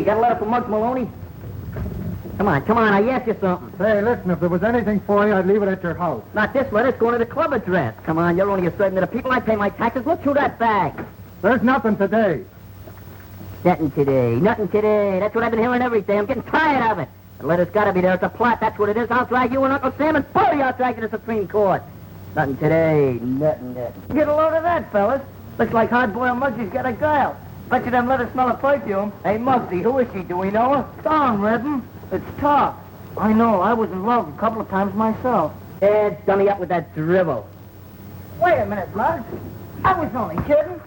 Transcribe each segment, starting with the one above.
got a letter from Muggs Maloney? Come on, I asked you something. Hey, listen, if there was anything for you, I'd leave it at your house. Not this letter, it's going to the club address. Come on, you're only a servant of the people. I pay my taxes. Look through that bag. There's nothing today. Nothing today. That's what I've been hearing every day. I'm getting tired of it. The letter's got to be there. It's a plot. That's what it is. I'll drag you and Uncle Sam and pull you out drag you to the Supreme Court. Nothing today. Nothing. Get a load of that, fellas. Looks like hard-boiled Muggsy's got a girl. Bet you them let her smell of perfume. Hey, Muggsy, who is she? Do we know her? Darn, Redden. It's tough. I know. I was in love a couple of times myself. Dummy up with that drivel. Wait a minute, Muggs. I was only kidding.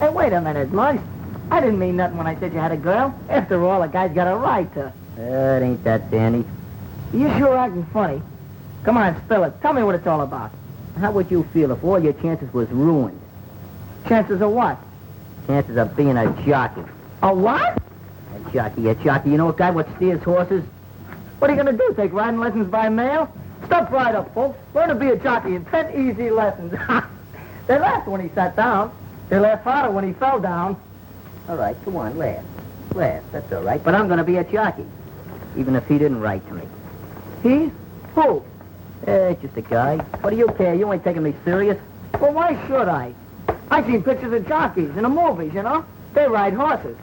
Hey, wait a minute, Muggs. I didn't mean nothing when I said you had a girl. After all, a guy's got a right to... It ain't that, Danny. You sure acting funny. Come on, spill it. Tell me what it's all about. How would you feel if all your chances was ruined? Chances of what? Chances of being a jockey. A what? A jockey. You know a guy what steers horses? What are you going to do, take riding lessons by mail? Step right up, folks. Learn to be a jockey in 10 easy lessons. They laughed when he sat down. They laughed harder when he fell down. All right, come on, laugh. That's all right. But I'm going to be a jockey, even if he didn't write to me. He? Who? Just a guy. What do you care? You ain't taking me serious. Well, why should I? I've seen pictures of jockeys in the movies, you know? They ride horses.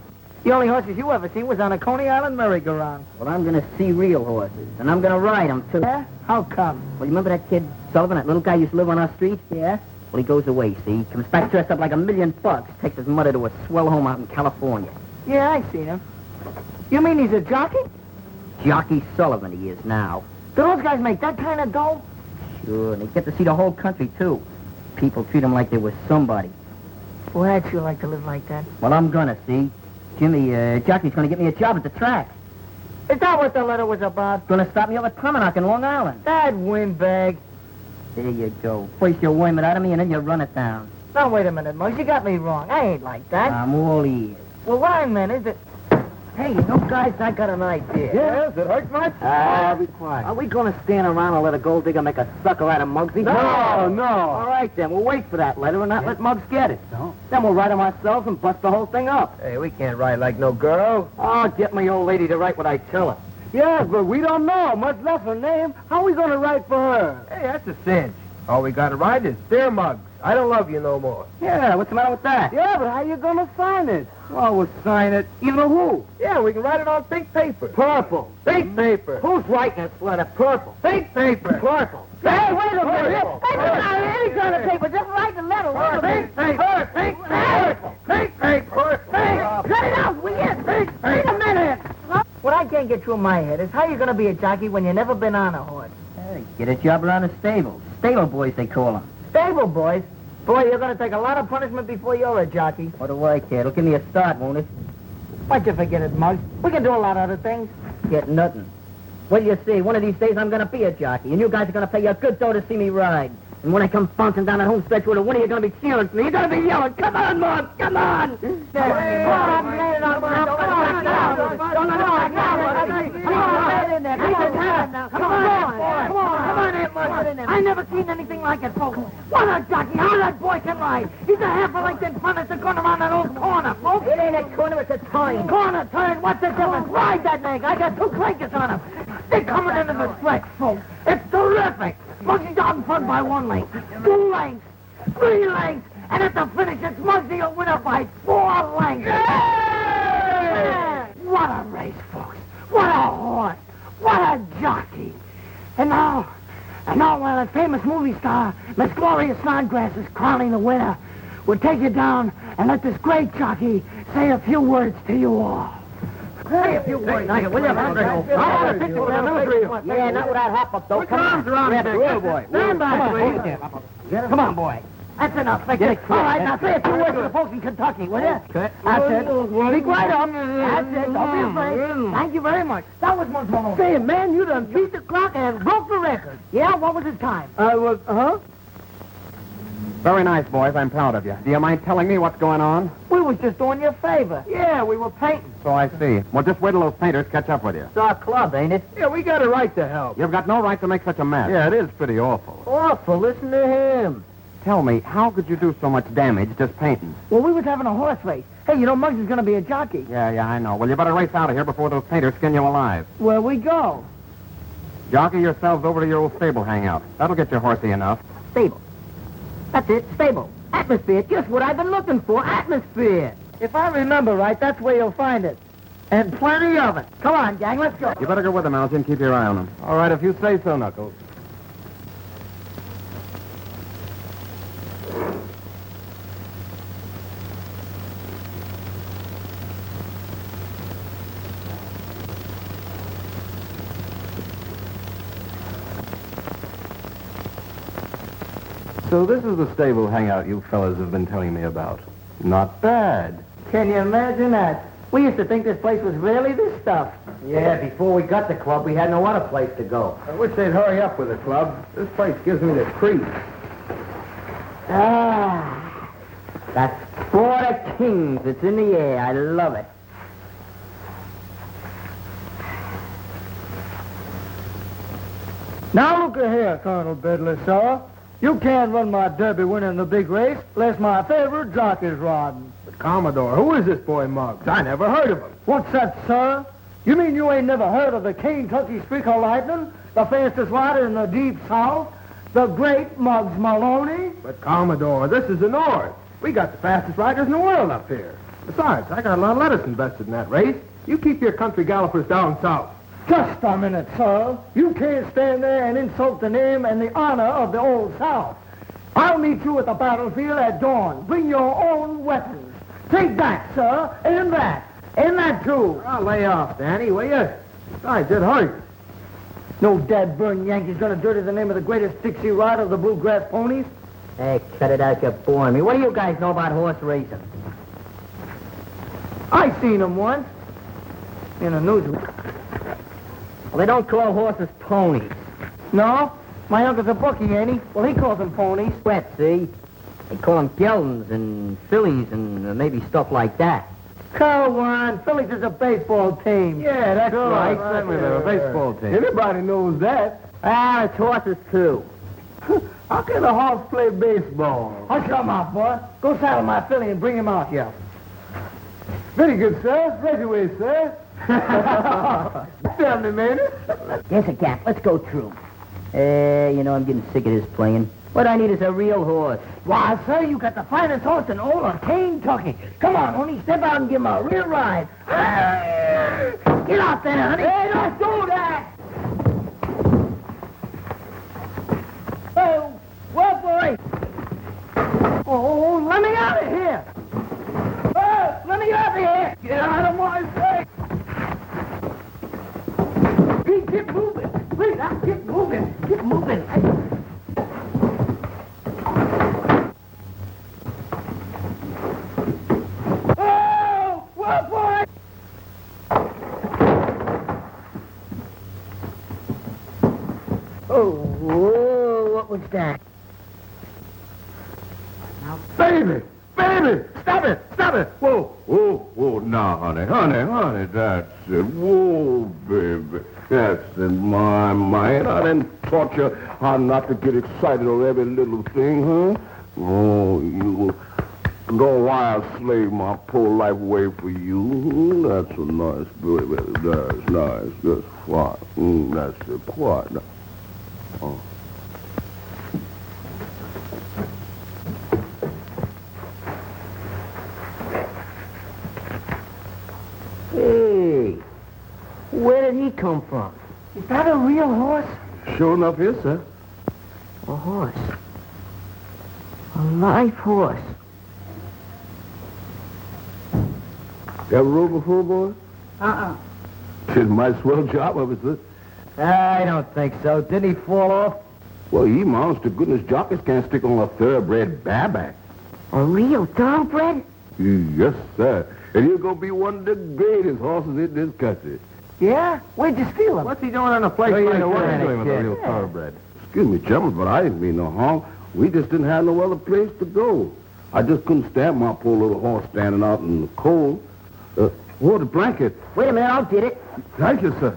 The only horses you ever seen was on a Coney Island merry-go-round. Well, I'm going to see real horses, and I'm going to ride them, too. Yeah? How come? Well, you remember that kid, Sullivan, that little guy used to live on our street? Yeah? Well, he goes away, see? Comes back dressed up like $1 million, takes his mother to a swell home out in California. Yeah, I seen him. You mean he's a jockey? Jockey Sullivan he is now. Do those guys make that kind of dough? Sure, and they get to see the whole country, too. People treat him like they was somebody. Boy, I'd sure like to live like that. Well, I'm gonna, see? Jimmy, Jockey's gonna get me a job at the track. Is that what the letter was about? Gonna stop me over at Promenade in Long Island. That windbag. There you go. First you worm it out of me, and then you run it down. Now, wait a minute, Muggs. You got me wrong. I ain't like that. I'm all ears. Well, what I meant is that... Hey, you know, guys, I got an idea. Yes, it hurts much? Be quiet. Are we going to stand around and let a gold digger make a sucker out of Muggsy? No. All right, then. We'll wait for that letter and not let Muggs get it. No. Then we'll write him ourselves and bust the whole thing up. Hey, we can't write like no girl. I'll get my old lady to write what I tell her. Yes, but we don't know, much less her name. How are we going to write for her? Hey, that's a cinch. All we got to write is, Dear Muggs, I don't love you no more. Yeah, what's the matter with that? Yeah, but how you going to sign it? Oh, we'll sign it. Even a who? Yeah, we can write it on pink paper. Purple. Pink paper. Who's writing this letter? Purple. Pink paper. Purple. Hey, wait a minute. Purple. Hey, not any kind of paper. Just write the letter. Pink paper. Pink paper. Pink paper. Cut it out, will you? Wait a minute. What I can't get through my head is how you going to be a jockey when you've never been on a horse. Hey, get a job around the stables. Stable boys, they call them. Stable boys? Boy, you're going to take a lot of punishment before you're a jockey. What do I care? It'll give me a start, won't it? Why'd you forget it, Muggs? We can do a lot of other things. Get nothing. Well, you see, one of these days I'm going to be a jockey, and you guys are going to pay a good dough to see me ride. And when I come bouncing down that home stretch with a winner, you're going to be cheering for me. You're going to be yelling, come on, Muggs, come on! I never seen anything like it, folks. What a jockey! How that boy can ride! He's a half a length in front of the gun around that old corner, folks. It ain't a corner, it's a turn. Corner, turn, what's the difference? Ride that nag. I got 2 clankers on him. They're coming into the stretch, folks. It's terrific. Muggsy's out in front by 1 length, 2 lengths, 3 lengths, and at the finish, it's Muggsy a winner by 4 lengths. Yeah! What a race, folks. What a horse. What a jockey. And now, while that famous movie star, Miss Gloria Snodgrass, is crowning the winner, we'll take you down and let this great jockey say a few words to you all. Say a few words, will you? Yeah, not without hop up, though. Come on, boy. Stand back, please. Come on, boy. That's enough. All right, now say a few words to the folks in Kentucky, will you? That's it. Speak right up. That's it. Don't be afraid. Thank you very much. That was Muggs Maloney. Say, man, you done beat the clock and broke the record. Yeah, what was his time? Very nice, boys. I'm proud of you. Do you mind telling me what's going on? We was just doing you a favor. Yeah, we were painting. So I see. Well, just wait till those painters catch up with you. It's our club, ain't it? Yeah, we got a right to help. You've got no right to make such a mess. Yeah, it is pretty awful. Awful. Listen to him. Tell me, how could you do so much damage just painting? Well, we was having a horse race. Hey, you know, Muggs is going to be a jockey. Yeah, I know. Well, you better race out of here before those painters skin you alive. Where we go? Jockey yourselves over to your old stable hangout. That'll get you horsey enough. Stable. That's it, stable. Atmosphere, just what I've been looking for, atmosphere. If I remember right, that's where you'll find it. And plenty of it. Come on, gang, let's go. You better go with them, Algy, and keep your eye on them. All right, if you say so, Knuckles. So this is the stable hangout you fellas have been telling me about. Not bad. Can you imagine that? We used to think this place was really this stuff. Yeah, before we got the club, we had no other place to go. I wish they'd hurry up with the club. This place gives me the creeps. Ah, that's for the kings. It's in the air. I love it. Now look here, Colonel Bedley, sir. You can't run my derby winning the big race unless my favorite jockey's riding. But Commodore, who is this boy Muggs? I never heard of him. What's that, sir? You mean you ain't never heard of the Kentucky Streaker Lightning, the fastest rider in the deep south, the great Muggs Maloney? But Commodore, this is the North. We got the fastest riders in the world up here. Besides, I got a lot of lettuce invested in that race. You keep your country gallopers down south. Just a minute, sir. You can't stand there and insult the name and the honor of the Old South. I'll meet you at the battlefield at dawn. Bring your own weapons. Take that, sir, and that. And that, too. I'll lay off, Danny, will you? Besides, it hurts. No dad-burn Yankee's gonna dirty the name of the greatest Dixie rider of the bluegrass ponies. Hey, cut it out, you're boring me. What do you guys know about horse racing? I seen him once. In a newsreel. Well, they don't call horses ponies. No? My uncle's a bookie, ain't he? Well, he calls them ponies. Sweat, see? They call them geldings and fillies and maybe stuff like that. Come on, Phillies is a baseball team. Yeah, that's right. Certainly, they're a baseball team. Everybody knows that. Ah, it's horses, too. How can a horse play baseball? Hush your mouth, boy. Go saddle my filly and bring him out here. Very good, sir. Right away, sir. Tell me, man. Yes, a gap. Let's go through. You know, I'm getting sick of this playing. What I need is a real horse. Why, sir, you got the finest horse in all of Kentucky. Come on, honey, step out and give him a real ride. Get out there, honey. Hey, don't do that. Oh, well, boy. Oh, let me out of here. Oh, let me out of here. Get out of my face. Keep moving. Please, keep moving. Keep moving. Oh, well, boy. Oh, whoa, what was that? Baby! Baby! Stop it! Stop it! Whoa! Whoa, now, honey, that's it. Whoa, baby. That's it, my. Ain't I done taught you how not to get excited over every little thing, huh? Oh, you go wild slave my poor life away for you. That's a nice, baby. That's nice. That's fine. That's it. Quiet now. Oh. Hey, where did he come from? Is that a real horse? Sure enough, yes, sir. A horse. A live horse. You ever rode before, boy? Did my swell job of it, sir. I don't think so. Didn't he fall off? Well, ye honest to goodness jockeys can't stick on a thoroughbred bareback. A real thoroughbred? Yes, sir. And you're going to be one of the greatest horses in this country. Yeah? Where'd you steal him? What's he doing on a place like What are that? you doing with a real thoroughbred? Excuse me, gentlemen, but I didn't mean no harm. We just didn't have no other place to go. I just couldn't stand my poor little horse standing out in the cold. The blanket. Wait a minute, I'll get it. Thank you, sir.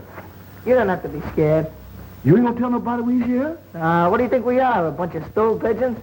You don't have to be scared. You ain't going to tell nobody we's here? What do you think we are, a bunch of stool pigeons?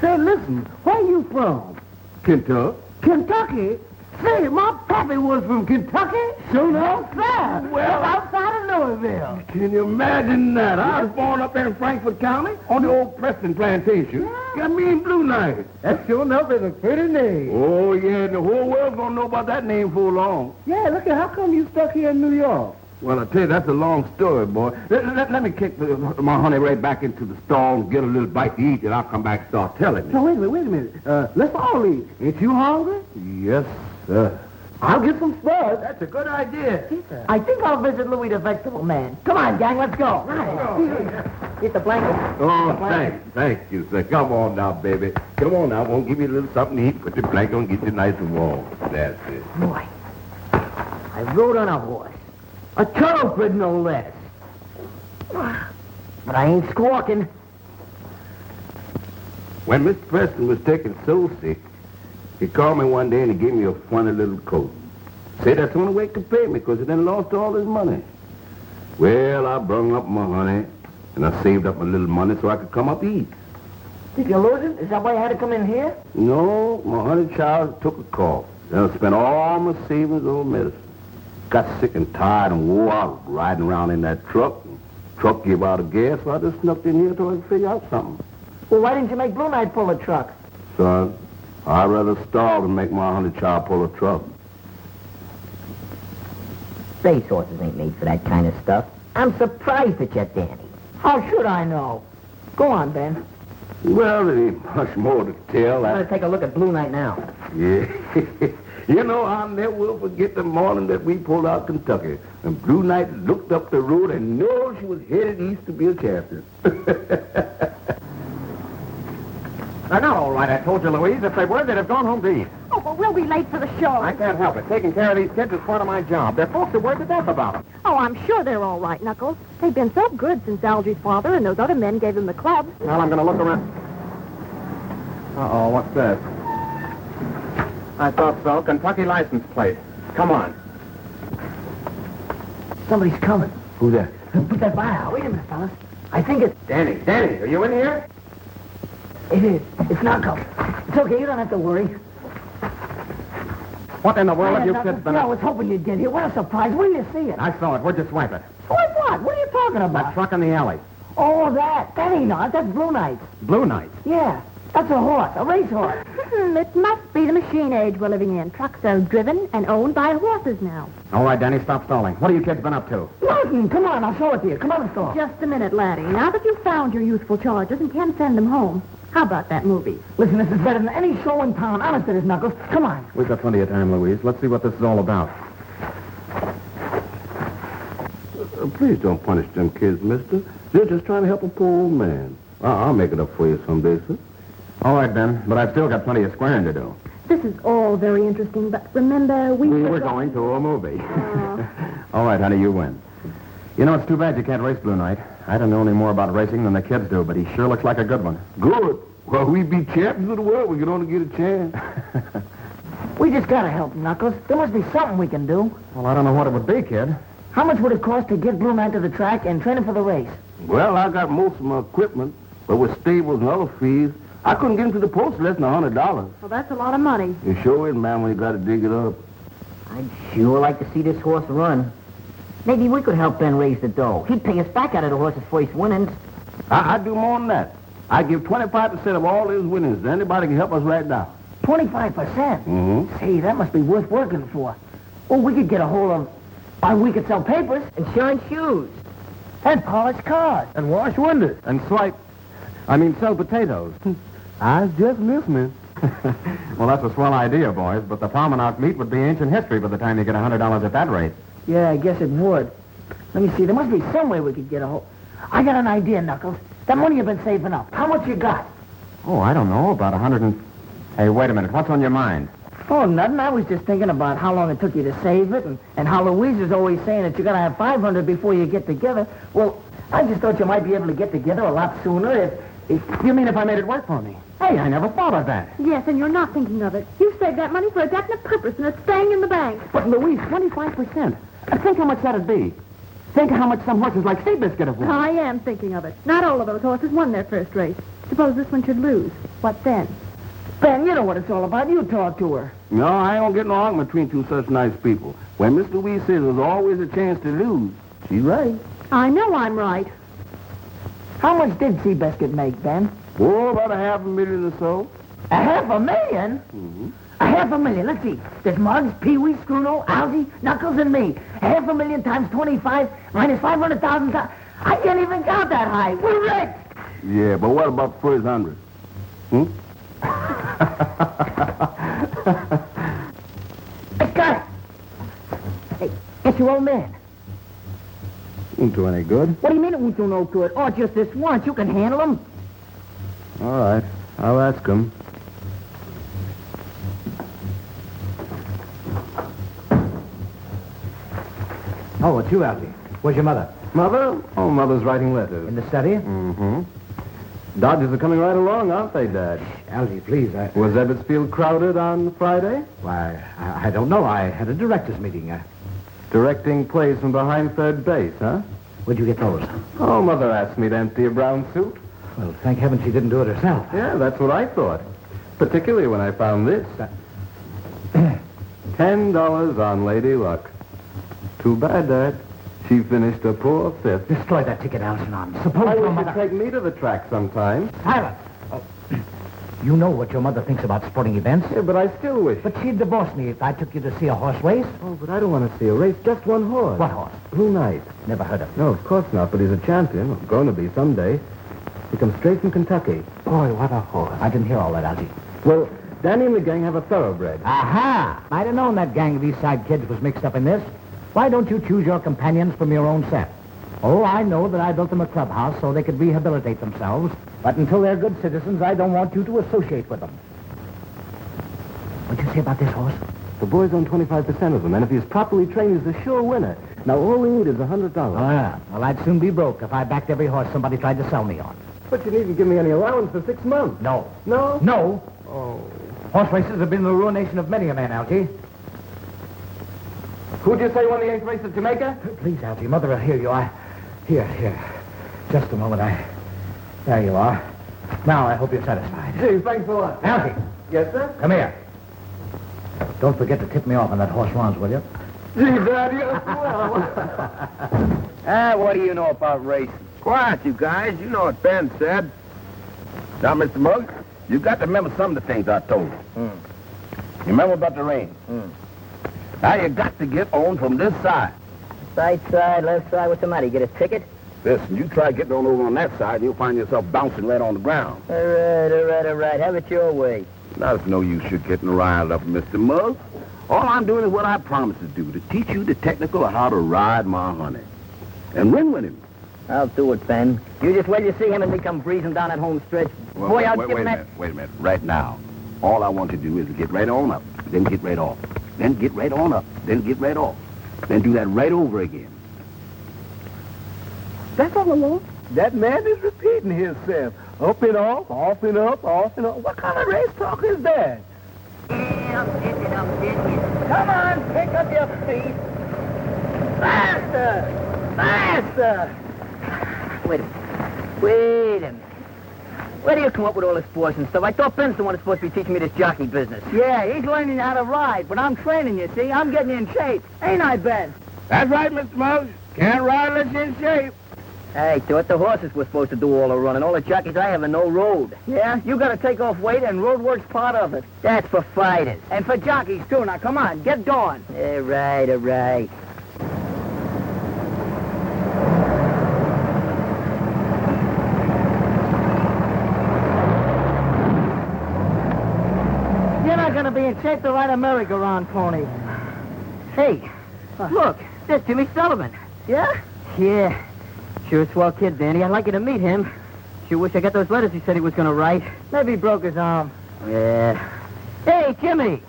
Say, listen, where you from? Kentucky. Kentucky? Say, my pappy was from Kentucky. Sure enough. Outside. Well, outside of Louisville. Can you imagine that? I was born up there in Frankfort County on the old Preston plantation. Got me in Bluenight. That sure enough is a pretty name. Oh, yeah, the whole world's gonna know about that name for long. Yeah, look at how come you stuck here in New York? Well, I tell you, that's a long story, boy. Let me kick my honey right back into the stall and get a little bite to eat, and I'll come back and start telling you. So wait a minute. Let's all eat. Ain't you hungry? Yes, sir. I'll get some spuds. That's a good idea. I think I'll visit Louis the Vegetable Man. Come on, gang, let's go. Get the blanket. Oh, thank you, sir. Come on now, baby. Come on now. Won't give you a little something to eat. Put your blanket on, get you nice and warm. That's it. Boy, I rode on a horse. A thoroughbred, no less. But I ain't squawking. When Mr. Preston was taken so sick, he called me one day and he gave me a funny little coat. Said that's the only way he could pay me because he done lost all his money. Well, I brung up my honey and I saved up a little money so I could come up eat. Did you lose it? Is that why you had to come in here? No, my honey child took a cough. Then I spent all my savings on medicine. Got sick and tired and wore out riding around in that truck. Truck gave out of gas, so I just snuck in here till I could figure out something. Well, why didn't you make Bluenight pull a truck? Son, I'd rather starve than make my honey child pull a truck. Race horses ain't made for that kind of stuff. I'm surprised at you, Danny. How should I know? Go on, Ben. Well, there ain't much more to tell. I'm going to take a look at Bluenight now. Yeah. You know, I'll never will forget the morning that we pulled out Kentucky. And Bluenight looked up the road and knew she was headed east to be a champion. They're not all right, I told you, Louise. If they were, they'd have gone home to eat. Oh, but we'll be late for the show. I can't help it. Taking care of these kids is part of my job. Their folks are worried to death about them. Oh, I'm sure they're all right, Knuckles. They've been so good since Algy's father and those other men gave them the club. Well, I'm going to look around. Uh-oh, what's this? I thought so. Kentucky license plate. Come on. Somebody's coming. Who's that? Put that by out. Wait a minute, fellas. I think it's... Danny, are you in here? It is. It's Knuckles. It's okay. You don't have to worry. What in the world have you Knuckles. kids been Yeah, I up? was hoping you'd get here. What a surprise. Where do you see it? I saw it. Where'd you swipe it? What? What are you talking That about? truck in the alley. Oh, that. That ain't ours. That's Bluenight. Bluenight. Yeah. That's a horse. A racehorse. It must be the machine age we're living in. Trucks are driven and owned by horses now. All right, Danny, stop stalling. What have you kids been up to? Martin, come on. I'll show it to you. Come on, let's go. Just a minute, laddie. Now that you've found your youthful charges and can send them home, how about that movie? Listen, this is better than any show in town. Honest it is, Knuckles. Come on. We've got plenty of time, Louise. Let's see what this is all about. Please don't punish them kids, mister. They're just trying to help a poor old man. I'll make it up for you someday, sir. All right, Ben, but I've still got plenty of squaring to do. This is all very interesting, but remember, We were going to a movie. All right, honey, you win. You know, it's too bad you can't race Bluenight. I don't know any more about racing than the kids do, but he sure looks like a good one. Good. Well, we be champions of the world. We can only get a chance. We just gotta help him, Knuckles. There must be something we can do. Well, I don't know what it would be, kid. How much would it cost to get Bluenight to the track and train him for the race? Well, I got most of my equipment, but with stables and other fees, I couldn't get him to the post less than $100. Well, that's a lot of money. You sure is, man, when you got to dig it up. I'd sure like to see this horse run. Maybe we could help Ben raise the dough. He'd pay us back out of the horse's first winnings. I'd do more than that. I'd give 25% of all his winnings to anybody can help us right now. 25%? Mm-hmm. Say, that must be worth working for. Well, we could get a hold of... Why, we could sell papers. Insurance shoes. And polish cars. And wash windows. And sell potatoes. I was just listening. Well, that's a swell idea, boys, but the Palmanock meet would be ancient history by the time you get $100 at that rate. Yeah, I guess it would. Let me see. There must be some way we could get a hold... I got an idea, Knuckles. That money you've been saving up. How much you got? Oh, I don't know, about 100 and... Hey, wait a minute. What's on your mind? Oh, nothing. I was just thinking about how long it took you to save it, and how Louise is always saying that you got to have 500 before you get together. Well, I just thought you might be able to get together a lot sooner if... You mean if I made it work for me? Hey, I never thought of that. Yes, and you're not thinking of it. You've saved that money for a definite purpose, and it's staying in the bank. But, Louise, 25%. Think how much that'd be. Think how much some horses like Seabiscuit have won. I am thinking of it. Not all of those horses won their first race. Suppose this one should lose. What then? Ben, you know what it's all about. You talk to her. No, I don't get no argument between two such nice people. When Miss Louise says there's always a chance to lose, she's right. I know I'm right. How much did Seabiscuit make, Ben? Oh, about $500,000 or so. $500,000? Mm-hmm. $500,000. Let's see. There's Muggs, Pee-wee, Scruno, Algy, Knuckles, and me. $500,000 times 25 minus 500,000. I can't even count that high. We're rich. Yeah, but what about the first 100? Hmm? I got it. Hey, it's your old man. Won't do any good. What do you mean it won't do no good? Oh, just this once. You can handle him. All right. I'll ask him. Oh, it's you, Algy. Where's your mother? Mother? Oh, Mother's writing letters. In the study? Mm-hmm. Dodgers are coming right along, aren't they, Dad? Algy, please. Was Ebbetsfield crowded on Friday? Why, I don't know. I had a director's meeting. Directing plays from behind third base, huh? Where'd you get those? Oh, Mother asked me to empty a brown suit. Well, thank heaven she didn't do it herself. Yeah, that's what I thought. Particularly when I found this. $10 on Lady Luck. Too bad, Dad. She finished a poor fifth. Destroy that ticket, Algernon. Suppose Why your would you mother... take me to the track sometime? Silence! Oh. You know what your mother thinks about sporting events. Yeah, but I still wish. But she'd divorce me if I took you to see a horse race. Oh, but I don't want to see a race. Just one horse. What horse? Bluenight. Never heard of him. No, of course not, but he's a champion. Or going to be someday. He comes straight from Kentucky. Boy, what a horse. I didn't hear all that, Algy. Well, Danny and the gang have a thoroughbred. Aha! I'd have known that gang of East Side kids was mixed up in this. Why don't you choose your companions from your own set? Oh, I know that I built them a clubhouse so they could rehabilitate themselves. But until they're good citizens, I don't want you to associate with them. What'd you say about this horse? The boys own 25% of them, and if he's properly trained, he's a sure winner. Now, all we need is $100. Oh, yeah. Well, I'd soon be broke if I backed every horse somebody tried to sell me on. But you needn't give me any allowance for 6 months. No. No? No. Oh. Horse races have been the ruination of many a man, Algy. Who'd you say won the 8th race at Jamaica? Please, Algy, Mother will hear you. Here. Just a moment. There you are. Now, I hope you're satisfied. Gee, thanks a lot. Algy, Yes, sir? come here. Don't forget to tip me off on that horse runs, will you? Gee, Dad, you're swell. What do you know about racing? Quiet, you guys. You know what Ben said. Now, Mr. Muggs, you got to remember some of the things I told you. You remember about the rain? Now, you got to get on from this side. Right side, left side. What's the matter? You get a ticket? Listen, you try getting on over on that side, and you'll find yourself bouncing right on the ground. All right. Have it your way. Now, it's no use you getting riled up, Mr. Muggs. All I'm doing is what I promised to do, to teach you the technical of how to ride my honey. And win with him. I'll do it, Ben. You just wait till you see him and me come breezing down that home stretch. Well, Boy, I'll wait give a him that... minute. Wait a minute. Right now, all I want you to do is get right on up, then get right off. Then get right on up, then get right off. Then do that right over again. That's all alone. That man is repeating himself. Up and off and up, off and off. What kind of race talk is that? Yeah, I'm getting. Come on, pick up your feet. Faster! Wait a minute. Where do you come up with all this force and stuff? I thought Ben's the one that's supposed to be teaching me this jockey business. Yeah, he's learning how to ride, but I'm training you, see? I'm getting in shape. Ain't I, Ben? That's right, Mr. Muggs. Can't ride unless you're in shape. Hey, thought the horses were supposed to do all the running. All the jockeys I have are no road. Yeah, you gotta take off weight, and road work's part of it. That's for fighters. And for jockeys, too. Now, come on, get going. All right. You're not gonna be in shape to ride a merry-go-round pony. Hey, look, there's Jimmy Sullivan. Yeah? Yeah. Sure a swell kid, Danny. I'd like you to meet him. Sure wish I got those letters he said he was going to write. Maybe he broke his arm. Yeah. Hey, Jimmy!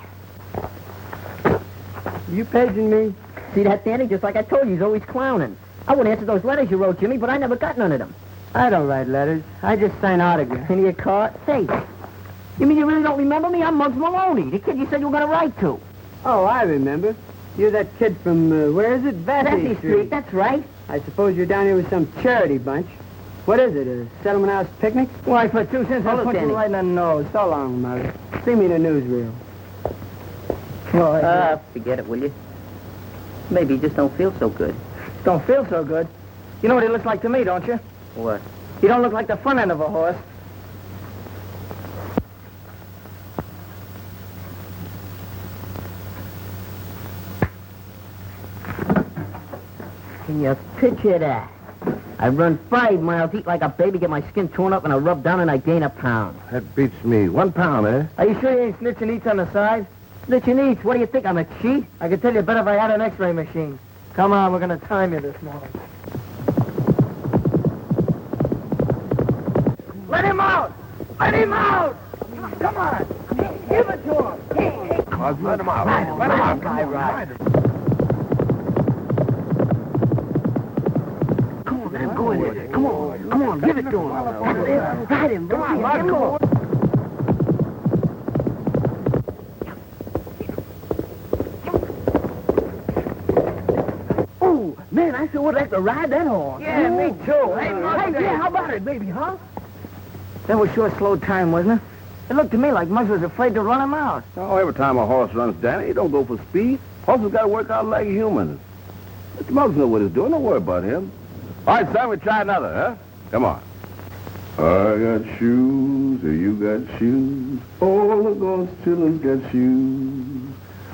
You paging me? See that, Danny? Just like I told you, he's always clowning. I would answer those letters you wrote, Jimmy, but I never got none of them. I don't write letters. I just sign autographs. Any of your cards? Hey, you mean you really don't remember me? I'm Muggs Maloney, the kid you said you were going to write to. Oh, I remember. You're that kid from, where is it? Vesey Street, that's right. I suppose you're down here with some charity bunch. What is it, a settlement house picnic? Why, for 2 cents, I'll put you right in the nose. So long, Mother. See me the newsreel. Forget it, will you? Maybe you just don't feel so good. Don't feel so good. You know what he looks like to me, don't you? What? He don't look like the front end of a horse. Can you picture that? I run 5 miles, eat like a baby, get my skin torn up, and I rub down and I gain a pound. That beats me. 1 pound, eh? Are you sure you ain't snitching eats on the side? Snitching eats, what do you think, I'm a cheat? I could tell you better if I had an x-ray machine. Come on, we're going to time you this morning. Let him out! Let him out! Come on! Give it to him! Let him out. Let him out. Guy, ride. Come on, let him go in there. Come on, give it to him. Ride him, come on, let him go. Oh, man, I sure would like to ride that horse. Yeah, me too. Hey, yeah, how about it, baby, huh? That was sure slow time, wasn't it? It looked to me like Muggs was afraid to run him out. Oh, every time a horse runs, Danny, he don't go for speed. Horses got to work out like humans. Mr. Muggs knows what he's doing. Don't worry about him. All right, son, we try another, huh? Come on. I got shoes, you got shoes. All the God's children got shoes.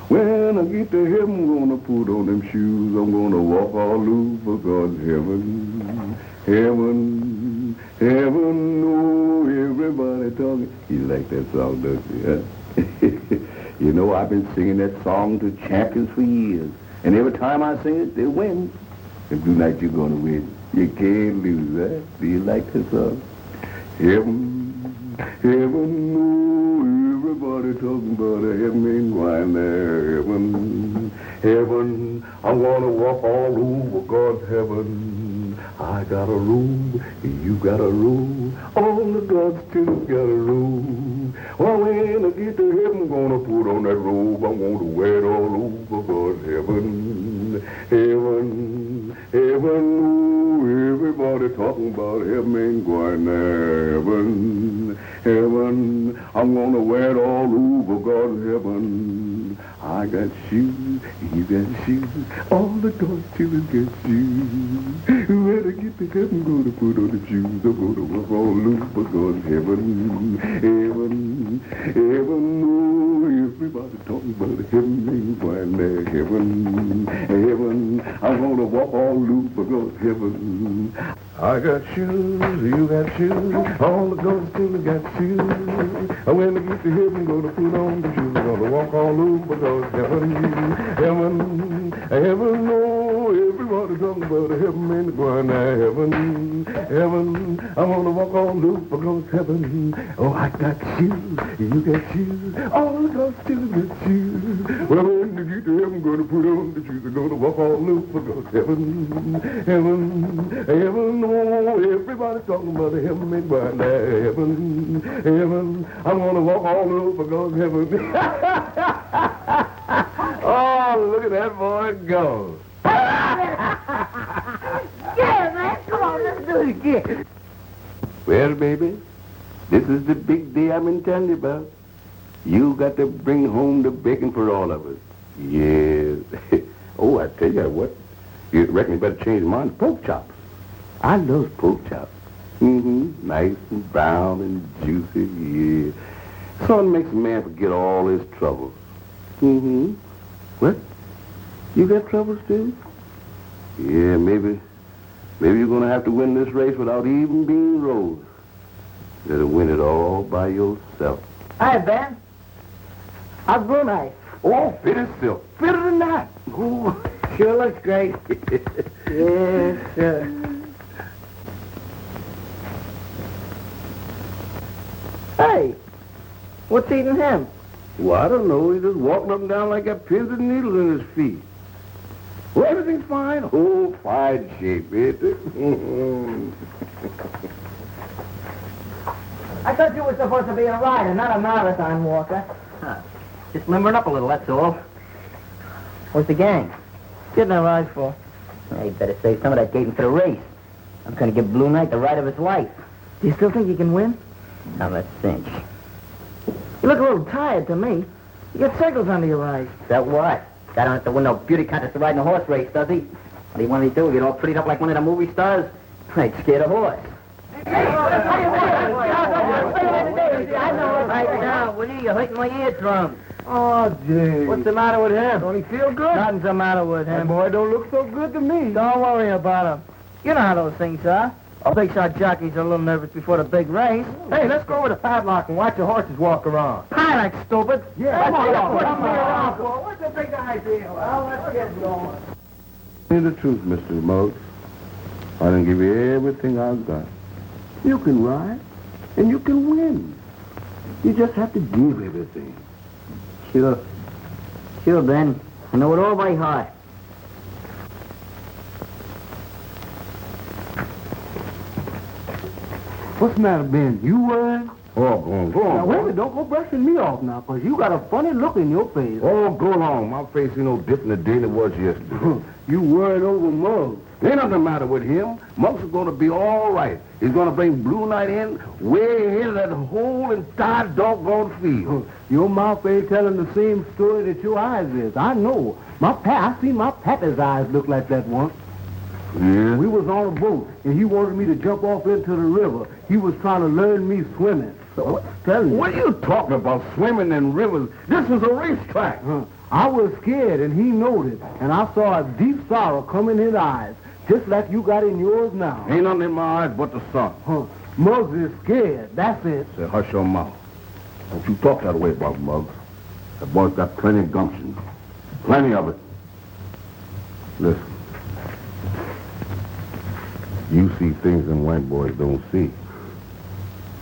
When I get to heaven, I'm gonna put on them shoes. I'm gonna walk all over God's heaven. Heaven, heaven, oh, everybody talking. You like that song, don't you, huh? You know, I've been singing that song to champions for years. And every time I sing it, they win. And tonight you're gonna win. You can't lose, huh? Do you like that song? Heaven, heaven, oh, everybody talking about a heaven ain't going there. Heaven, heaven, I'm gonna walk all over God's heaven. I got a room, you got a room, all the God's children got a room. Well, when I get to heaven, I'm gonna put on that robe. I'm gonna wear it all over God's heaven. Heaven, heaven, oh, everybody talking about heaven ain't going there. Heaven, heaven, I'm gonna wear it all over God's heaven. I got shoes, you got shoes, all the God's children got shoes. When I get to heaven, I'm gonna put on the shoes. I'm gonna walk all over God's heaven. Heaven, heaven, oh, everybody talking about heaven ain't going there. Heaven, heaven, I'm gonna walk all over God's heaven. I got shoes, you got shoes, all the God's children got shoes. And when I get to heaven, I'm gonna put on the shoes. I'm gonna walk all over God's heaven. Heaven, heaven, oh, everybody talking about heaven ain't going there. Heaven, heaven, I'm gonna walk all over God's heaven. Oh, I got shoes, you got shoes, all the God's children got shoes. Well, when I get to heaven, I'm gonna put on the shoes. I'm gonna walk all over God's heaven. Heaven, heaven, oh, everybody talking about the heaven ain't going there. Heaven, heaven, I'm gonna walk all over God's heaven. Oh, look at that boy go. Yeah, man, come on, let's do it again. Well, baby, this is the big day I've been telling you about. You got to bring home the bacon for all of us. Yes. Oh, I tell you what, you reckon you better change mine to pork chops. I love pork chops. Mm-hmm. Nice and brown and juicy, yeah. Something makes a man forget all his troubles. Mm-hmm. What? You got troubles, too? Yeah, maybe you're going to have to win this race without even being rode. You better win it all by yourself. Hi, Ben. How's Bluenight? Oh, fit as silk. Fitter than that. Oh, sure looks great. Yes, sir. Hey, what's eating him? Well, I don't know. He's just walking up and down like got pins and needles in his feet. Well, everything's fine. Oh, fine shape, ain't it? I thought you were supposed to be a rider, not a marathon walker. Just limbering up a little, that's all. Where's the gang? Getting a ride for. Hey, you better save some of that gating for the race. I'm going to give Bluenight the ride of his life. Do you still think you can win? Now, let's cinch. You look a little tired to me. You got circles under your eyes. So what? Guy don't have to win no beauty contest to ride in a horse race, does he? What do you want me to do? Get all prettied up like one of the movie stars? I'd scare the horse. Right now, will you? You're hurting my eardrum. Oh, gee. What's the matter with him? Don't he feel good? Nothing's the matter with him. That boy don't look so good to me. Don't worry about him. You know how those things are. Big shot jockeys are a little nervous before the big race. Hey, let's go over to Padlock and watch the horses walk around. Paddock, stupid. Yeah, Come on, come on. What's the big idea? Well, let's get going. Tell me the truth, Mr. Muggs. I done give you everything I've got. You can ride, and you can win. You just have to give everything. Sure. Sure, Ben. I know it all by heart. What's the matter, Ben? You worried? Oh, go on, go Now, on. wait a minute. Don't go brushing me off now, 'cause you got a funny look in your face. Oh, go along. My face ain't no different today than it was yesterday. You worried over Muggs. Ain't nothing the matter with him. Muggs is going to be all right. He's going to bring Bluenight in way ahead of that whole entire doggone field. Your mouth ain't telling the same story that your eyes is. I know. I seen my pappy's eyes look like that once. Yeah? We was on a boat, and he wanted me to jump off into the river. He was trying to learn me swimming. So, tell you. What are you talking about, swimming in rivers? This is a racetrack. I was scared, and he knowed it. And I saw a deep sorrow come in his eyes, just like you got in yours now. Ain't nothing in my eyes but the sun. Muggs is scared. That's it. Say, hush your mouth. Don't you talk that way about Muggs. The boy's got plenty of gumption. Plenty of it. Listen. You see things them white boys don't see.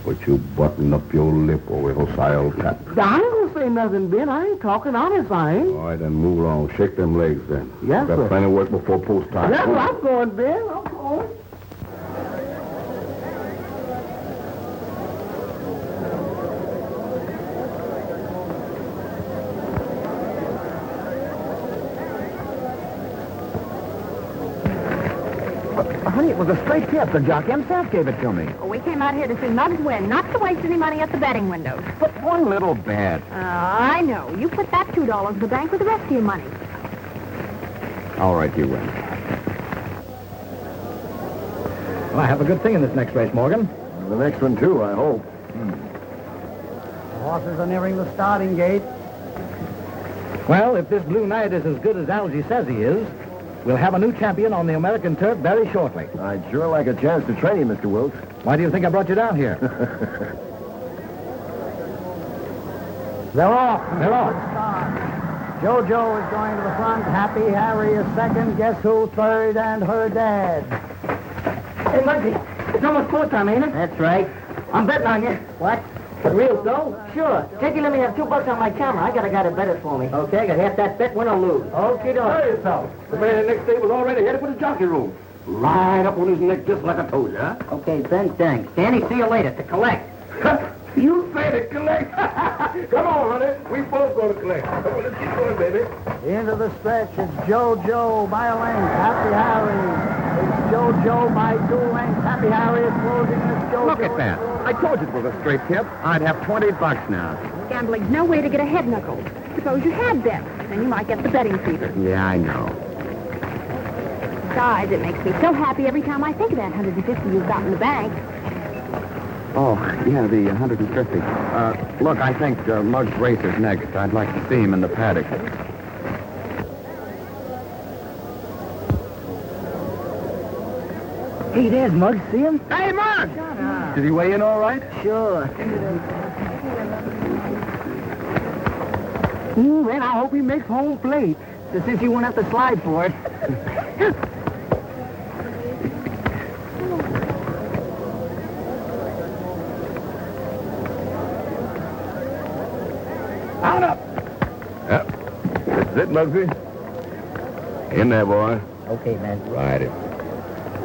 But you button up your lip over Hosea cat. I ain't gonna say nothing, Ben. I ain't talking honest, I ain't. All right, then move along. Shake them legs, then. Yes, got sir. plenty of work before post time. That's where I'm going, Ben. I'm going. Honey, it was a straight tip. The jockey himself gave it to me. Oh, we came out here to see Muggs win, not to waste any money at the betting windows. But one little bet. I know. You put that $2 in the bank with the rest of your money. All right, you win. Well, I have a good thing in this next race, Morgan. The next one, too, I hope. The horses are nearing the starting gate. Well, if this Bluenight is as good as Algy says he is, we'll have a new champion on the American turf very shortly. I'd sure like a chance to train you, Mr. Wilkes. Why do you think I brought you down here? They're off. They're off. JoJo is going to the front. Happy Harry is second. Guess who third? And her dad. Hey, Muggsy, it's almost full time, ain't it? That's right. I'm betting on you. What? For real, though? Sure. Jakey, let me have $2 on my camera. I got a guy to bet it for me. Okay, I got half that bet, win or lose. Okay, Hurry yourself. The man in the next table's already headed for the jockey room. Right up on his neck, just like I told you, huh? Okay, Ben, thanks. Danny, see you later to collect. You say to collect. Come on, honey. We both going to collect. Come on, let's keep going, baby. Into the stretch. It's JoJo by a length. Happy Harry. It's JoJo by 2 lengths. Happy Harry is closing. It's JoJo. Look at that. I told you it was a straight tip. I'd have $20 now. Gambling's no way to get ahead, Knuckles. Suppose you had bet, then you might get the betting fever. Yeah, I know. Besides, it makes me so happy every time I think of that 150 you've got in the bank. Oh, yeah, the 150. Look, I think Muggs races next. I'd like to see him in the paddock. Hey, there's Muggs. See him? Hey, Muggs! Did he weigh in all right? Sure. Man, I hope he makes home plate. Since he won't have to slide for it. On up. Yep. This is it, Muggsy. In there, boy. Okay, man. Ride him.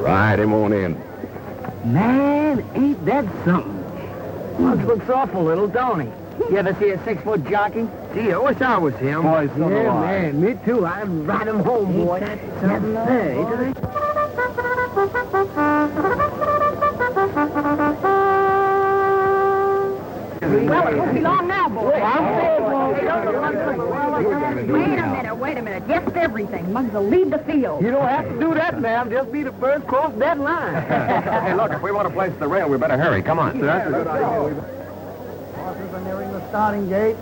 Ride him on in. Man, ain't that something? Muggs looks awful little, don't he? You ever see a 6-foot jockey? Gee, I wish I was him. Boy, so do Yeah, I. man, me too. I'd ride him home, boy. Something, Yes, sir. Well, it won't be long now, boy. Wait a minute. Guessed everything. Mugs will leave the field. You don't have to do that, ma'am. Just be the first cross that line. Hey, look, if we want to place the rail, we better hurry. Come on. That's a good idea. Horses are nearing the starting gate.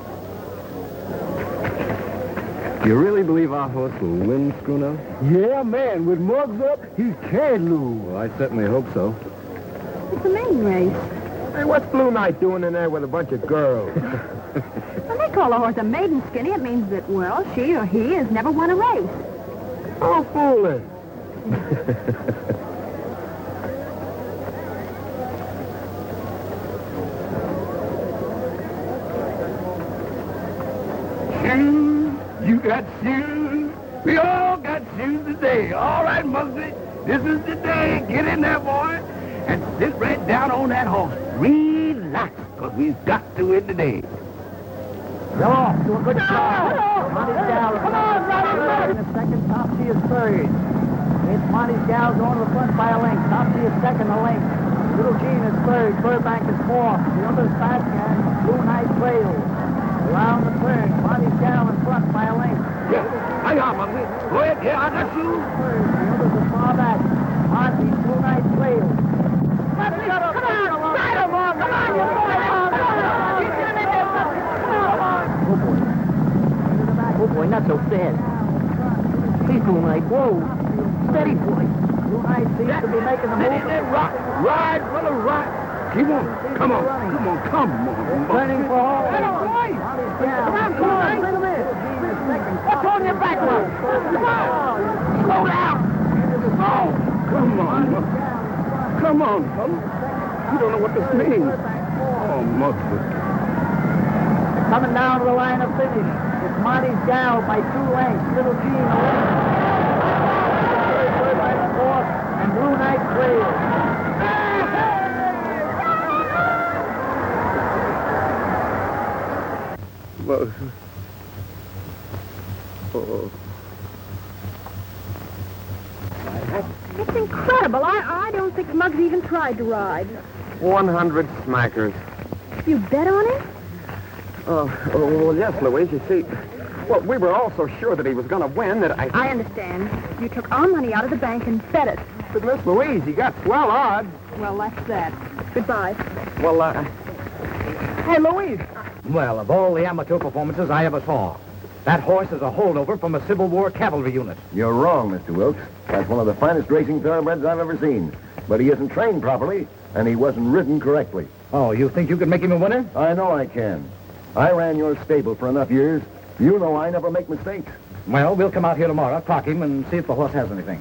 You really believe our horse will win, Schooner? Yeah, man. With Muggs up, he can't lose. Well, I certainly hope so. It's a maiden race. Hey, what's Bluenight doing in there with a bunch of girls? When they call a horse a maiden, Skinny, it means that, well, she or he has never won a race. Oh, fooling. Shoes. You got shoes. We all got shoes today. All right, Muggsy. This is the day. Get in there, boy, and sit right down on that horse. Relax, because we've got to win today. You're off to a good start. Monty's gal. Come on, Ronnie. In the second, Topsy is third. It's Monty's gal going to the front by a length. Topsy is second, a length. Little Jean is third. Burbank is fourth. The others back, and Bluenight trails. Around the turn, Monty's gal in front by a length. Yeah, hang on, Muggsy. Go ahead. Yeah, I got shoes. Third. The others are far back. Monty, Bluenight trails. Come on, ride him on. Come on, you boy. Oh, boy, not so fast. Please, Bluenight. Whoa. Steady, boy. Bluenight seems to be making the move. Rock. Ride, brother, ride. Keep on. Come on. Turning for home. Come on. Monty's gal. Come on. Bring him in. Jean is second. What's on your back, Muggs? Come on. Slow down. Oh, come on. Come on, fellas. You don't know what this means. Oh, Muggsy. Coming down to the line of finish. It's Monty's gal by 2 lengths. Little Jean. Third by the fourth. And Bluenight trails. It's incredible. I don't think Muggs even tried to ride. 100 smackers. You bet on it? Well, yes, Louise. You see, well, we were all so sure that he was going to win that I understand. You took our money out of the bank and bet it. But Miss Louise, you got swell odds. Well, that's that. Goodbye. Well, Hey, Louise. Well, of all the amateur performances I ever saw, that horse is a holdover from a Civil War cavalry unit. You're wrong, Mr. Wilkes. That's one of the finest racing thoroughbreds I've ever seen. But he isn't trained properly, and he wasn't ridden correctly. Oh, you think you could make him a winner? I know I can. I ran your stable for enough years. You know I never make mistakes. Well, we'll come out here tomorrow, clock him, and see if the horse has anything.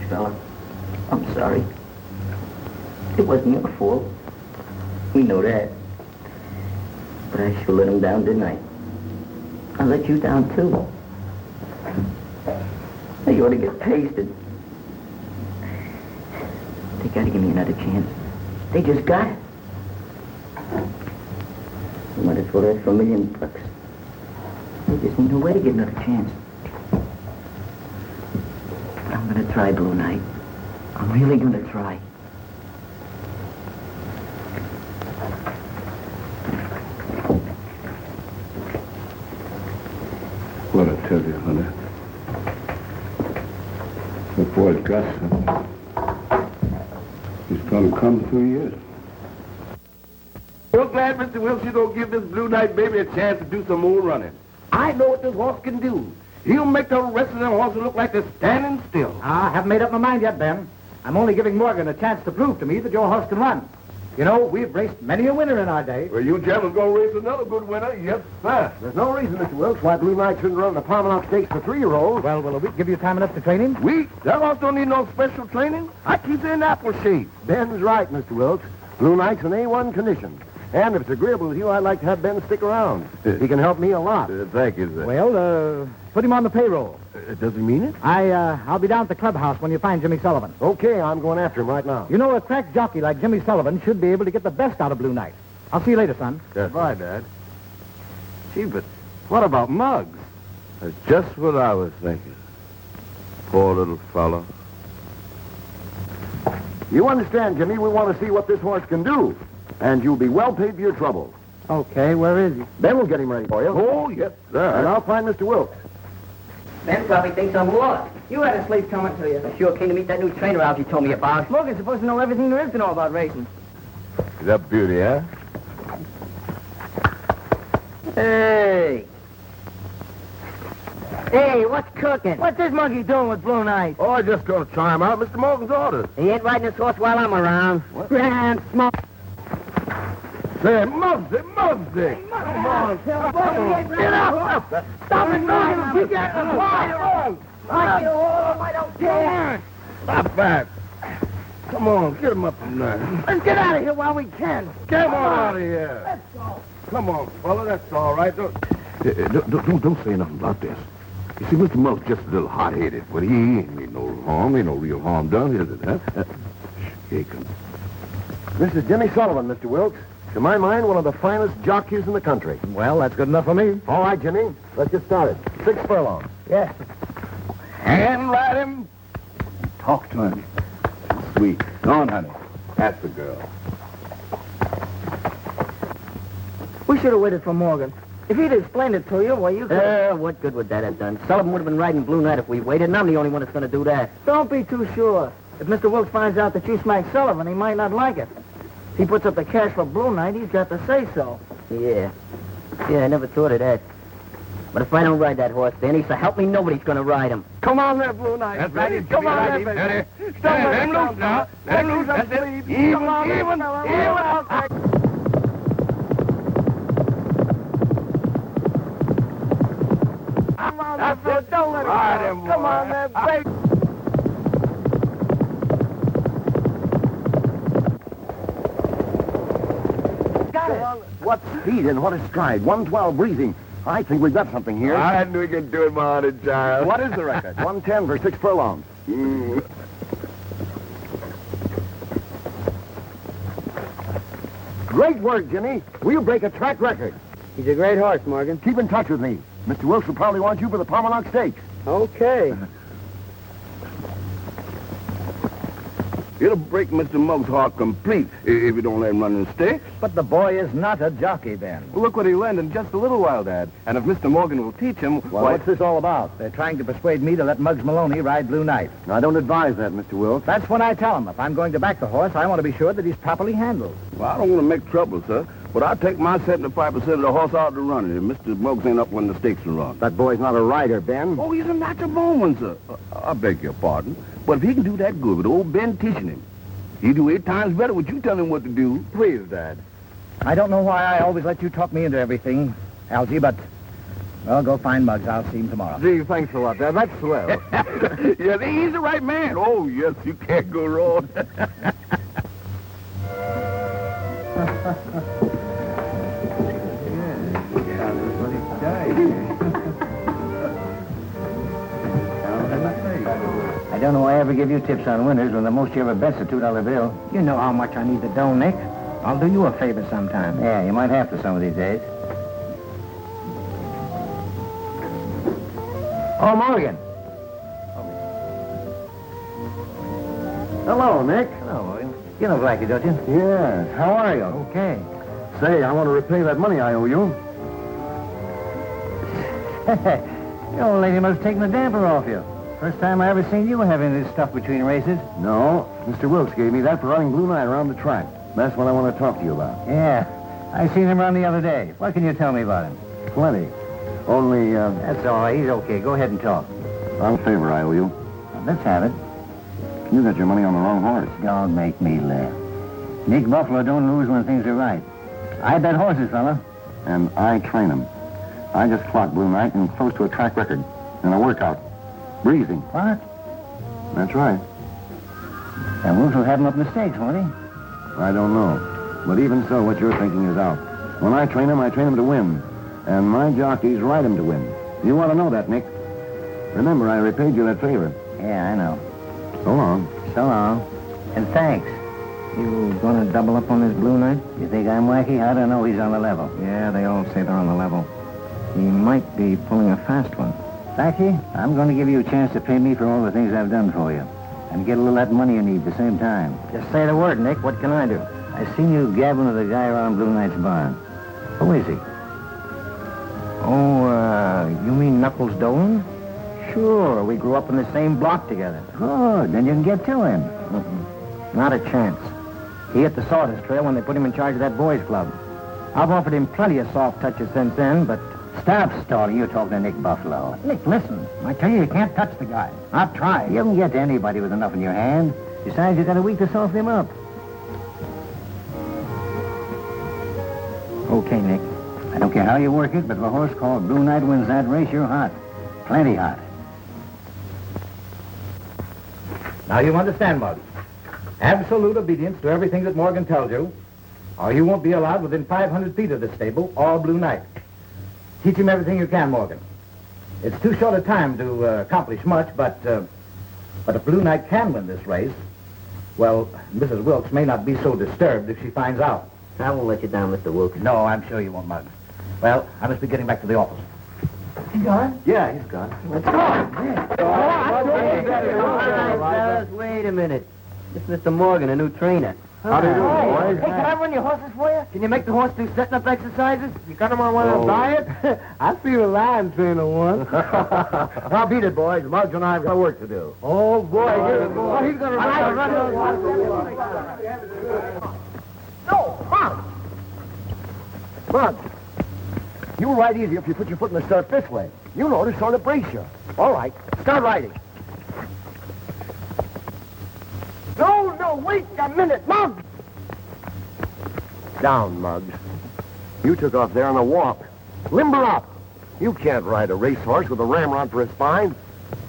Fella, I'm sorry. It wasn't your fault. We know that. But I sure let him down, didn't I? I let you down, too. You ought to get pasted. They gotta give me another chance. They just got it. Might as well ask for $1 million. They just need no way to get another chance. I'm gonna try, Bluenight. I'm really gonna try. What I tell you, honey. That boy's got something. He's gonna come through yet. Real glad, Mr. Wilkes, you're going to give this Bluenight baby a chance to do some more running. I know what this horse can do. He'll make the rest of them horses look like they're standing still. I haven't made up my mind yet, Ben. I'm only giving Morgan a chance to prove to me that your horse can run. You know, we've raced many a winner in our day. Well, you gentlemen's going to race another good winner. Yes, sir. There's no reason, Mr. Wilkes, why Bluenight shouldn't run the Palmanoff Stakes for 3-year-olds. Well, will a week give you time enough to train him? That horse don't need no special training. I keep her in apple shape. Ben's right, Mr. Wilkes. Bluenight's in A1 condition. And if it's agreeable with you, I'd like to have Ben stick around. He can help me a lot. Thank you, sir. Well, Put him on the payroll. Does he mean it? I'll be down at the clubhouse when you find Jimmy Sullivan. Okay, I'm going after him right now. You know, a crack jockey like Jimmy Sullivan should be able to get the best out of Bluenight. I'll see you later, son. Yes. Goodbye, Dad. Gee, but what about Muggs? That's just what I was thinking. Poor little fella. You understand, Jimmy, we want to see what this horse can do. And you'll be well paid for your trouble. Okay, where is he? Ben will get him ready for you. Oh, yes, sir. And I'll find Mr. Wilkes. Ben probably thinks I'm lost. You had a slave coming to you. I sure came to meet that new trainer Algy told me about. Morgan's supposed to know everything there is to know about racing. Is that beauty, huh? Hey! Hey, what's cooking? What's this monkey doing with Bluenight? Oh, I just going to try him out. Mr. Morgan's orders. He ain't riding his horse while I'm around. Grand smoke. Say, Muggsy, Muggsy. Come on. Get up! Stop it, Morgan! We get the fire! I don't care! Stop that. Come on, get him up in there. Let's get out of here while we can. Get him out of here. Let's go. Come on, fella, that's all right. Don't say nothing about this. You see, Mr. Muggs just a little hot-headed, but he ain't mean no harm. Ain't no real harm done, is it, huh? Shake him. This is Jimmy Sullivan, Mr. Wilkes. To my mind, one of the finest jockeys in the country. Well, that's good enough for me. All right, Jimmy. Let's get started. 6 furlongs. Yes. Hand ride him. Talk to him. Sweet. Go on, honey. That's the girl. We should have waited for Morgan. If he'd explained it to you, well, you could... What good would that have done? Sullivan would have been riding Bluenight if we waited, and I'm the only one that's going to do that. Don't be too sure. If Mr. Wilkes finds out that you smacked Sullivan, he might not like it. If he puts up the cash for Bluenight, he's got to say so. Yeah. Yeah, I never thought of that. But if I don't ride that horse, Danny, so help me, nobody's going to ride him. Come on there, Bluenight. That's right. Come on there, baby. Let him loose now. Let him loose. That's it. Even. Come on there, baby. Don't let him Ride go. him, Come on boy. there, baby. Got it. What speed and what a stride. 112 breezing. I think we've got something here. I knew you could do it, my honey child. What is the record? 110 for 6 furlongs. Great work, Jimmy. We'll break a track record. He's a great horse, Morgan. Keep in touch with me. Mr. Wilkes will probably want you for the Palmerlock Stakes. Okay. It'll break Mr. Muggs' heart complete if you don't let him run in the stakes. But the boy is not a jockey, Ben. Well, look what he learned in just a little while, Dad. And if Mr. Morgan will teach him, Well, what's this all about? They're trying to persuade me to let Muggs Maloney ride Bluenight. I don't advise that, Mr. Wilkes. That's when I tell him. If I'm going to back the horse, I want to be sure that he's properly handled. Well, I don't want to make trouble, sir. But I take my 75% of the horse out to run it if Mr. Muggs ain't up when the stakes are run. That boy's not a rider, Ben. Oh, he's a natural born one, sir. I beg your pardon. But if he can do that good with old Ben teaching him, he'll do 8 times better with you telling him what to do. Please, Dad. I don't know why I always let you talk me into everything, Algy, but... Well, go find Muggs. I'll see him tomorrow. Gee, thanks a lot, Dad. That's swell. Yeah, he's the right man. Oh, yes, you can't go wrong. I don't know why I ever give you tips on winners when the most you ever bet's a $2 bill. You know how much I need the dough, Nick. I'll do you a favor sometime. Yeah, you might have to some of these days. Oh, Morgan. Hello, Nick. Hello, Morgan. You know Blackie, don't you? Yes. How are you? Okay. Say, I want to repay that money I owe you. The old lady must have taken the damper off you. First time I ever seen you having this stuff between races. No, Mr. Wilkes gave me that for running Bluenight around the track. That's what I want to talk to you about. Yeah. I seen him around the other day. What can you tell me about him? Plenty. Only, That's all right. He's okay. Go ahead and talk. one favor I owe you. Let's have it. You got your money on the wrong horse. Don't make me laugh. Nick Buffalo don't lose when things are right. I bet horses, fella. And I train him. I just clocked Bluenight and close to a track record in a workout. Breezing. What? That's right. And Wolf will have him up in the stakes, won't he? I don't know. But even so, what you're thinking is out. When I train him to win. And my jockeys ride him to win. You want to know that, Nick. Remember, I repaid you that favor. Yeah, I know. So long. So long. And thanks. You gonna double up on this Bluenight? You think I'm wacky? I don't know. He's on the level. Yeah, they all say they're on the level. He might be pulling a fast one. Wacky, I'm gonna give you a chance to pay me for all the things I've done for you. And get a little of that money you need at the same time. Just say the word, Nick. What can I do? I seen you gabbing with the guy around Bluenight's barn. Who is he? Oh, you mean Knuckles Dolan? Sure, we grew up in the same block together. Good, then you can get to him. Not a chance. He hit the sawdust trail when they put him in charge of that boys' club. I've offered him plenty of soft touches since then, but... Stop stalling. You're talking to Nick Buffalo. Nick, listen. I tell you can't touch the guy. I've tried. You can get to anybody with enough in your hand. Besides, you got a week to soften him up. Okay, Nick. I don't care how you work it, but if a horse called Bluenight wins that race, you're hot. Plenty hot. Now you understand, Muggs. Absolute obedience to everything that Morgan tells you, or you won't be allowed within 500 feet of the stable or Bluenight. Teach him everything you can, Morgan. It's too short a time to accomplish much, but if Bluenight can win this race, well, Mrs. Wilkes may not be so disturbed if she finds out. I won't let you down, Mr. Wilkes. No, I'm sure you won't, Muggs. Well, I must be getting back to the office. He gone? Yeah, he's gone. Let's go. Fellas, wait a minute. This is Mr. Morgan, a new trainer. How do you do, boys? Hey, can I run your horses for you? Can you make the horse do setting-up exercises? You got him on one of those diets? I seen a lion trainer once. Now beat it, boys. Muggs and I have got work to do. Oh, boy. He's going to run those horses. No, Muggs. Muggs, you'll ride easier if you put your foot in the stirrup this way. You know to sort of brace you. All right, start riding. No, wait a minute, Muggs. Down, Muggs. You took off there on a walk. Limber up. You can't ride a racehorse with a ramrod for a spine.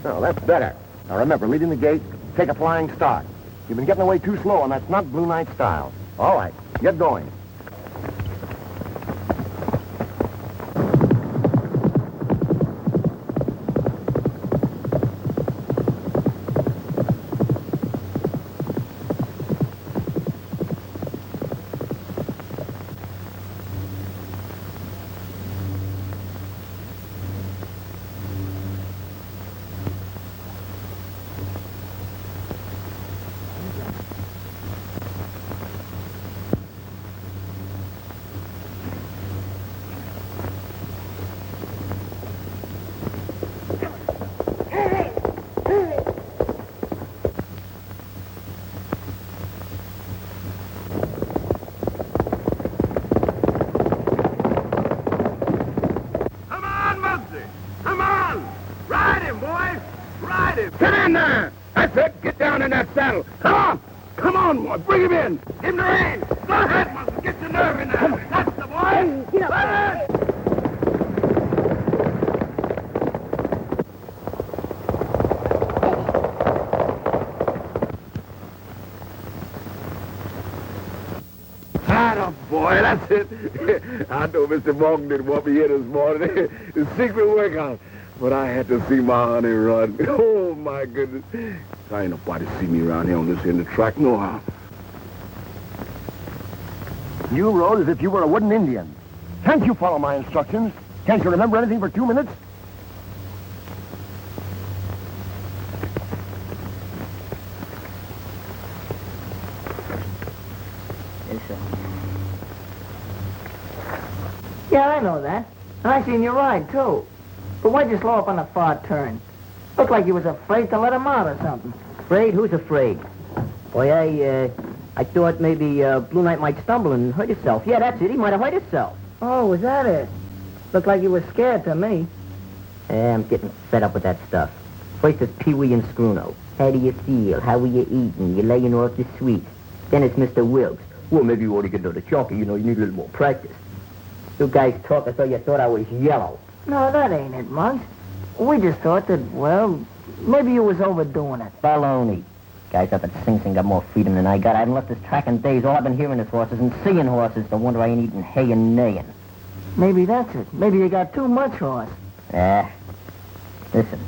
No, that's better. Now remember, leading the gate, take a flying start. You've been getting away too slow, and that's not Bluenight style. All right, get going. Get in there! That's it! Get down in that saddle! Come on! Come on, boy! Bring him in! Give him the reins! Go ahead, Muscle! Get your nerve in there! That's the boy! Get up! Boy, that's it. I know Mr. Morgan didn't want me here this morning. The secret workout. But I had to see my honey run. Oh, my goodness. There ain't nobody see me around here on this end of the track, no how. You rode as if you were a wooden Indian. Can't you follow my instructions? Can't you remember anything for 2 minutes? Yeah, I know that. And I seen you ride, too. But why'd you slow up on the far turn? Looked like you was afraid to let him out or something. Afraid? Who's afraid? Boy, I thought maybe Bluenight might stumble and hurt himself. Yeah, that's it. He might have hurt himself. Oh, was that it? Looked like you was scared to me. I'm getting fed up with that stuff. First it's Pee-wee and Scruno. How do you feel? How are you eating? You laying off the sweets. Then it's Mr. Wilkes. Well, maybe you ought to get another jockey. You know, you need a little more practice. You guys talk as though you thought I was yellow. No, that ain't it, Muggs. We just thought that, well, maybe you was overdoing it. Maloney. Guys up at Sing Sing got more freedom than I got. I haven't left this track in days. All I've been hearing is horses and seeing horses. No wonder I ain't eating hay and neighing. Maybe that's it. Maybe you got too much horse. Listen.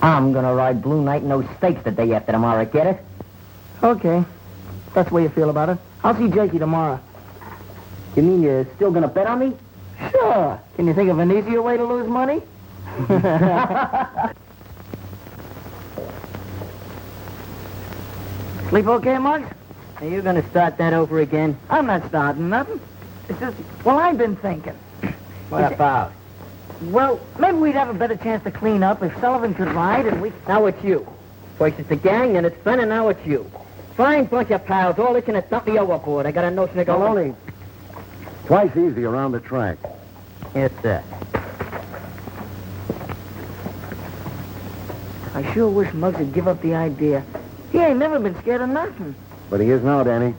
I'm gonna ride Bluenight in those stakes the day after tomorrow, get it? Okay. That's the way you feel about it. I'll see Jakey tomorrow. You mean you're still gonna bet on me? Sure. Can you think of an easier way to lose money? Sleep okay, Muggs? Are you gonna start that over again? I'm not starting nothing. It's just, well, I've been thinking. What about? Well, maybe we'd have a better chance to clean up if Sullivan could ride and we... Now it's you. First it's the gang, then it's Ben, and now it's you. Fine bunch of pals, all itching to dump me overboard. I got a notion to go... Maloney, twice easy around the track. Yes, sir. I sure wish Muggs would give up the idea. He ain't never been scared of nothing. But he is now, Danny.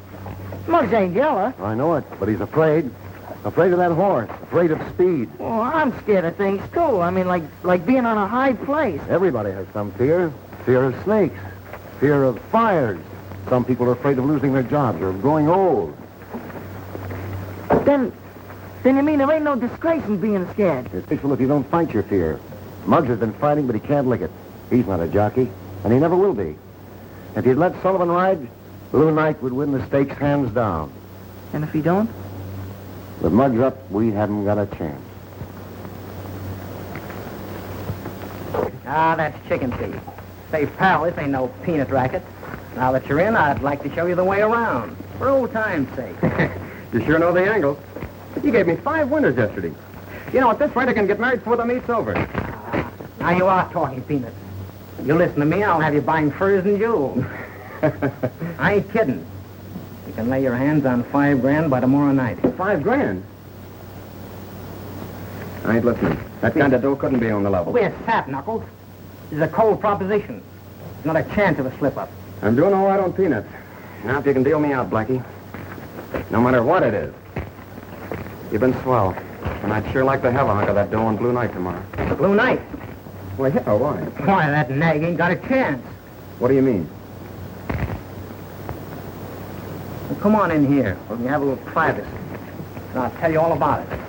Muggs ain't jealous. I know it, but he's afraid. Afraid of that horse. Afraid of speed. Well, I'm scared of things, too. I mean, like being on a high place. Everybody has some fear. Fear of snakes. Fear of fires. Some people are afraid of losing their jobs or of growing old. Then you mean there ain't no disgrace in being scared? It's peaceful if you don't fight your fear. Muggs has been fighting, but he can't lick it. He's not a jockey, and he never will be. If he'd let Sullivan ride, Bluenight would win the stakes hands down. And if he don't? With Muggs up, we haven't got a chance. Ah, that's chicken feed. Say, pal, this ain't no peanut racket. Now that you're in, I'd like to show you the way around. For old time's sake. You sure know the angles. You gave me 5 winners yesterday. You know, at this rate, I can get married before the meet's over. Now you are talking peanuts. You listen to me, I'll have you buying furs and jewels. I ain't kidding. You can lay your hands on $5,000 by tomorrow night. $5,000? I ain't listening. That kind of dough couldn't be on the level. We're sap, Knuckles. This is a cold proposition. There's not a chance of a slip-up. I'm doing all right on peanuts. Now, if you can deal me out, Blackie. No matter what it is. You've been swell. And I'd sure like to have a hunk of that dough on Bluenight tomorrow. Bluenight? Well, yeah, why? Why, that nag ain't got a chance. What do you mean? Well, come on in here. We can have a little privacy. And I'll tell you all about it.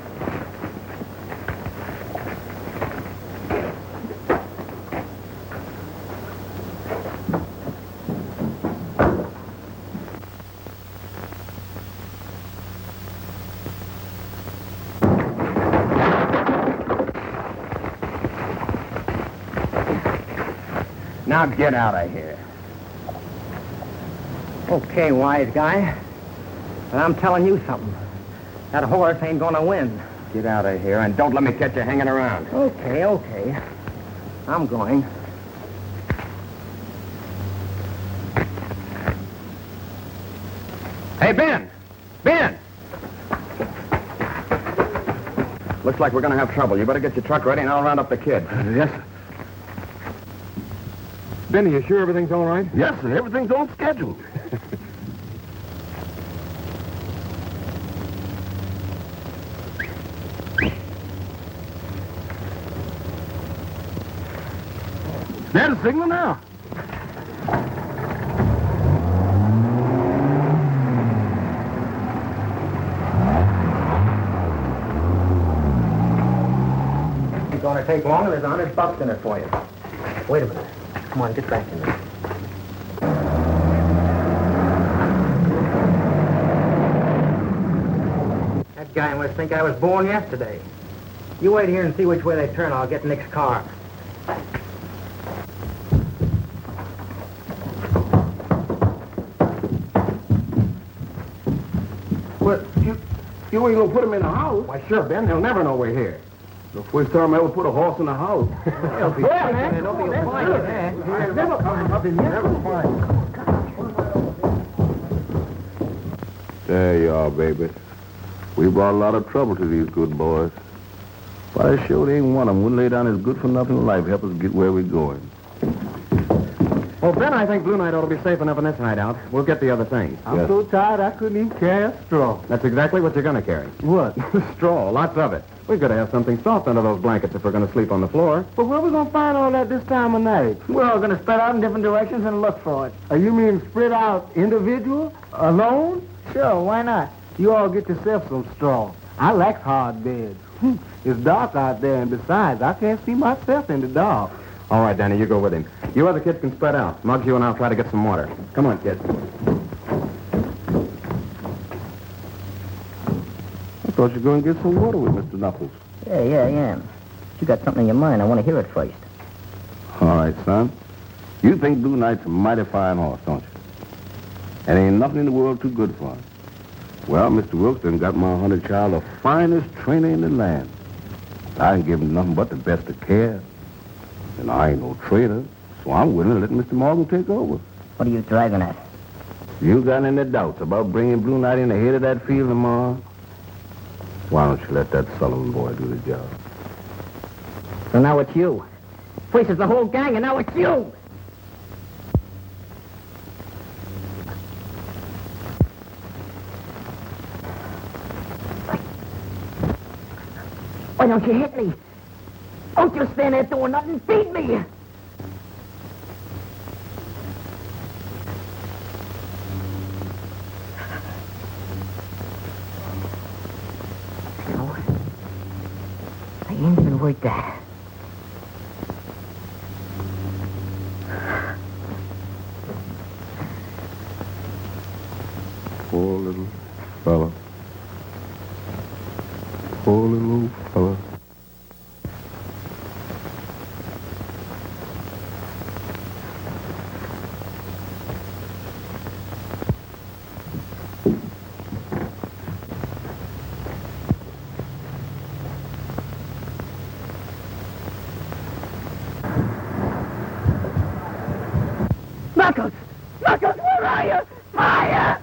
Now get out of here. Okay, wise guy. But I'm telling you something. That horse ain't gonna win. Get out of here and don't let me catch you hanging around. Okay. I'm going. Hey, Ben! Ben! Looks like we're gonna have trouble. You better get your truck ready and I'll round up the kid. Yes, sir. Benny, you sure everything's all right? Yes, sir. Everything's on schedule. There's a signal now. It's gonna take long and there's $100 in it for you. Wait a minute. Come on, get back in there. That guy must think I was born yesterday. You wait here and see which way they turn. I'll get Nick's car. But you ain't gonna put him in the house. Why, sure, Ben. He'll never know we're here. The first time I ever put a horse in the house. Don't be fighting. Don't be fighting there. Never up in here. Never find. There you are, baby. We brought a lot of trouble to these good boys. But I sure ain't one of them wouldn't lay down his good-for-nothing life to help us get where we're going. Well, Ben, I think Bluenight ought to be safe enough in this hideout. We'll get the other things. I'm so tired I couldn't even carry a straw. That's exactly what you're going to carry. What? Straw, lots of it. We've got to have something soft under those blankets if we're going to sleep on the floor. But where we gonna find all that this time of night? We're all gonna spread out in different directions and look for it. You mean spread out individual? Alone? Sure, why not? You all get yourself some straw. I like hard beds. It's dark out there, and besides, I can't see myself in the dark. All right, Danny, you go with him. You other kids can spread out. Muggs, you and I'll try to get some water. Come on, kids. I thought you were going to get some water with Mr. Knuckles. Yeah, I am. You got something in your mind. I want to hear it first. All right, son. You think Bluenight's a mighty fine horse, don't you? And ain't nothing in the world too good for him. Well, Mr. Wilkes done got my hunter child the finest trainer in the land. I ain't give him nothing but the best of care. And I ain't no trader, so I'm willing to let Mr. Morgan take over. What are you driving at? You got any doubts about bringing Bluenight in the head of that field tomorrow? Why don't you let that Sullivan boy do the job? So now it's you. First it's the whole gang, and now it's you. Why don't you hit me? Don't you stand there doing nothing. Beat me. No. I ain't even worth that. Poor little fella. Poor little fella. Knuckles! Knuckles, where are you? Fire!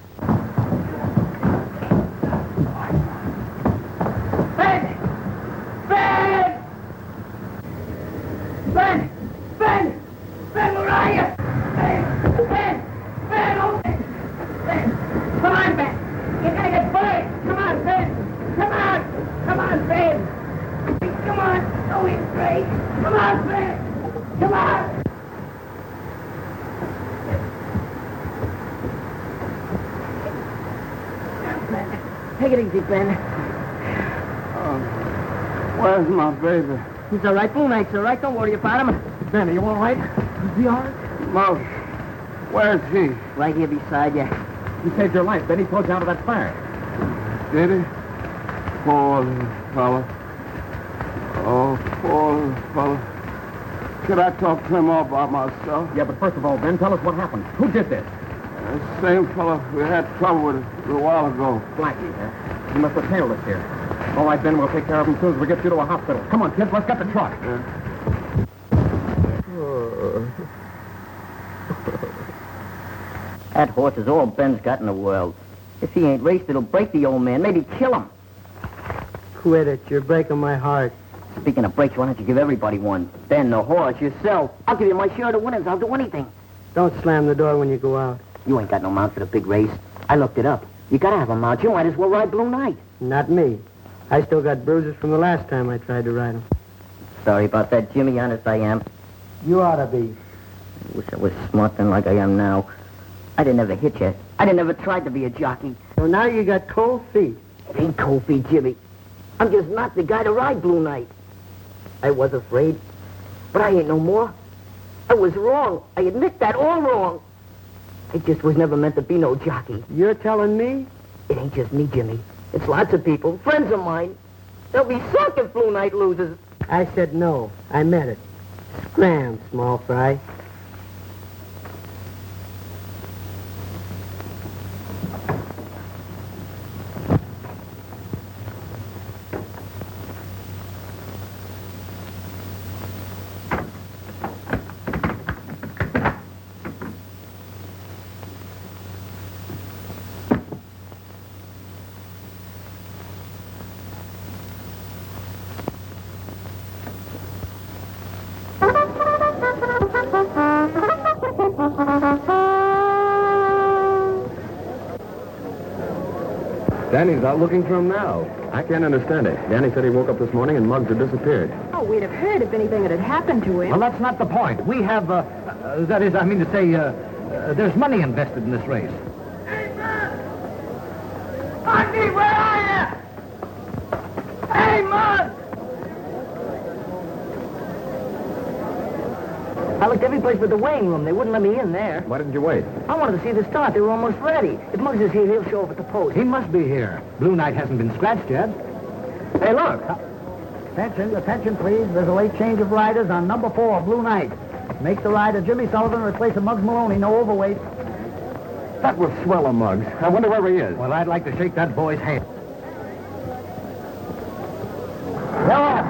Ben! Ben! Ben! Ben! Ben, where are you? Ben! Ben! Ben! Oh! Ben! Come on, Ben! You're gonna get burned! Come on, Ben! Come on! Come on, Ben! Come on! Don't be afraid! Come on, Ben! Come on! Take it easy, Ben. Where's my baby? He's all right. Bluenight's all right. Don't worry about him. Ben, are you all right? Is he all right? Mouse, where's he? Right here beside you. You saved your life. Then he pulled you out of that fire. Did he? Poor little fella. Oh, poor little fella. Could I talk to him all by myself? Yeah, but first of all, Ben, tell us what happened. Who did this? The same fella we had trouble with a little while ago. Blackie, huh? He must have tailed us here. All right, Ben, we'll take care of him as soon as we get you to a hospital. Come on, kids, let's get the truck. That horse is all Ben's got in the world. If he ain't raced, it'll break the old man, maybe kill him. Quit it. You're breaking my heart. Speaking of breaks, why don't you give everybody one? Ben, the horse, yourself. I'll give you my share of the winnings. I'll do anything. Don't slam the door when you go out. You ain't got no mount for the big race. I looked it up. You gotta have a mount. You might as well ride Bluenight. Not me. I still got bruises from the last time I tried to ride him. Sorry about that, Jimmy. Honest, I am. You ought to be. I wish I was smart then like I am now. I didn't ever hit you. I didn't ever tried to be a jockey. So now you got cold feet. It ain't cold feet, Jimmy. I'm just not the guy to ride Bluenight. I was afraid, but I ain't no more. I was wrong. I admit that, all wrong. I just was never meant to be no jockey. You're telling me? It ain't just me, Jimmy. It's lots of people, friends of mine. They'll be sunk if Bluenight loses. I said no. I meant it. Scram, small fry. Danny's out looking for him now. I can't understand it. Danny said he woke up this morning and Muggs had disappeared. Oh, we'd have heard if anything had happened to him. Well, that's not the point. We have, that is, I mean to say, there's money invested in this race. Hey, man! Auntie, where are you? Hey, man! I looked every place but the weighing room. They wouldn't let me in there. Why didn't you wait? I wanted to see the start. They were almost ready. If Muggs is here, he'll show up at the post. He must be here. Bluenight hasn't been scratched yet. Hey, look. Attention, please. There's a late change of riders on number 4, Bluenight. Make the rider Jimmy Sullivan replace a Muggs Maloney, no overweight. That was swell of Muggs. I wonder where he is. Well, I'd like to shake that boy's hand.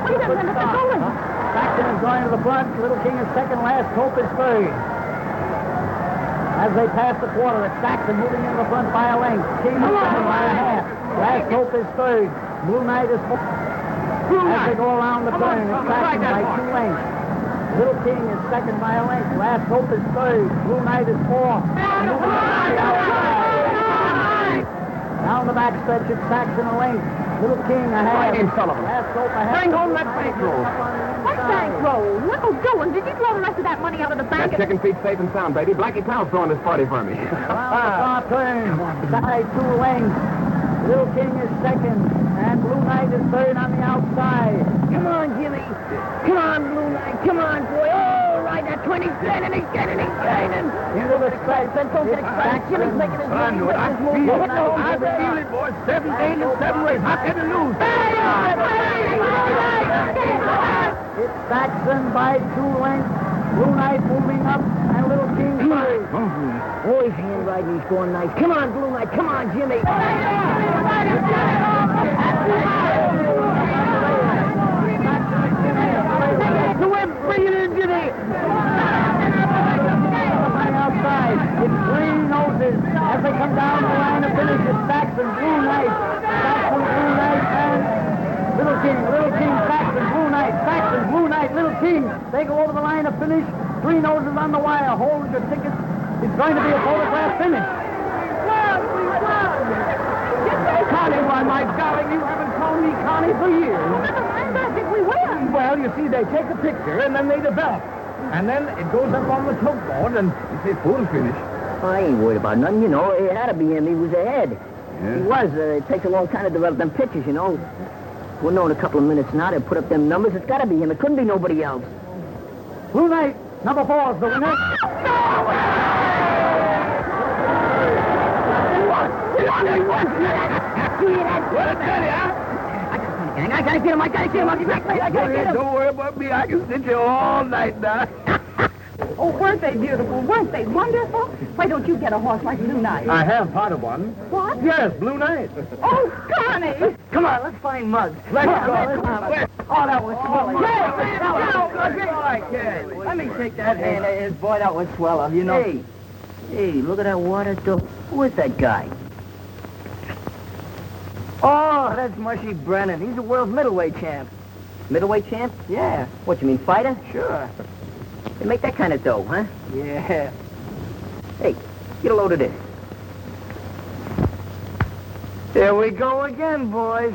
Wait a minute, they're going. Saxon is going to the front. Little King is second. Last Hope is third. As they pass the quarter, it's Saxon moving into the front by a length. King is second by a half. Last Hope is third. Bluenight is fourth. As they go around the turn, it's Saxon by 2 lengths. Little King is second by a length. Last Hope is third. Bluenight is fourth. Moving on the outside. Down the backstretch, it's Saxon a length. Little King a half. Sullivan. Last Hope a half. Bring home that bankroll. What bankroll? What are you doing? Did you throw the rest of that money out of the bank? That chicken feet's safe and sound, baby. Blackie Powell's throwing this party for me. Around the turn, side 2 lengths. Little King is second, and Bluenight is third on the outside. Come on, Jimmy. Come on, Bluenight. Come on, boy. Oh, right, that 20's gaining. He's gaining. Into the stretch. Don't get excited. Jimmy's making his I knew it. I feel it, boys. 7 games and 7 races. How can you lose? It's Saxon by 2 lengths. Bluenight moving up, and Little King third. Oh, he's hand riding. He's going nice. Come on, Bluenight. Come on, Jimmy. Bring it in, Jimmy. Outside, it's 3 noses as they come down the line of finish. It's Saxon, Bluenight, and Little King, Saxon, Bluenight, Little King. They go over the line of finish. 3 noses on the wire. Hold your tickets. It's going to be a photograph finish. Connie, why, my darling, you haven't called me Connie for years. Why did we win? Well, you see, they take a picture and then they develop. And then it goes up on the choke board and you say photo finish. I ain't worried about nothing, you know. It had to be him. He was ahead. Yeah. He was. It takes a long time to develop them pictures, you know. We'll know in a couple of minutes now. They'll put up them numbers. It's got to be him. It couldn't be nobody else. Bluenight, number 4 is the winner. I gotta get him. I gotta get him. Don't worry about me. I can sit here all night now. Oh, weren't they beautiful? Weren't they wonderful? Why don't you get a horse like Bluenight? I have part of one. What? Yes, Bluenight. Oh, Connie! Come on, let's find Muggs. Let's go. Oh, that was swell. Let me shake that hand. Boy, that was swell of you know. Hey, look at that water, though. Who is that guy? Oh, that's Mushy Brennan. He's the world's middleweight champ. Middleweight champ? Yeah. What, you mean fighter? Sure. They make that kind of dough, huh? Yeah. Hey, get a load of this. Here we go again, boys.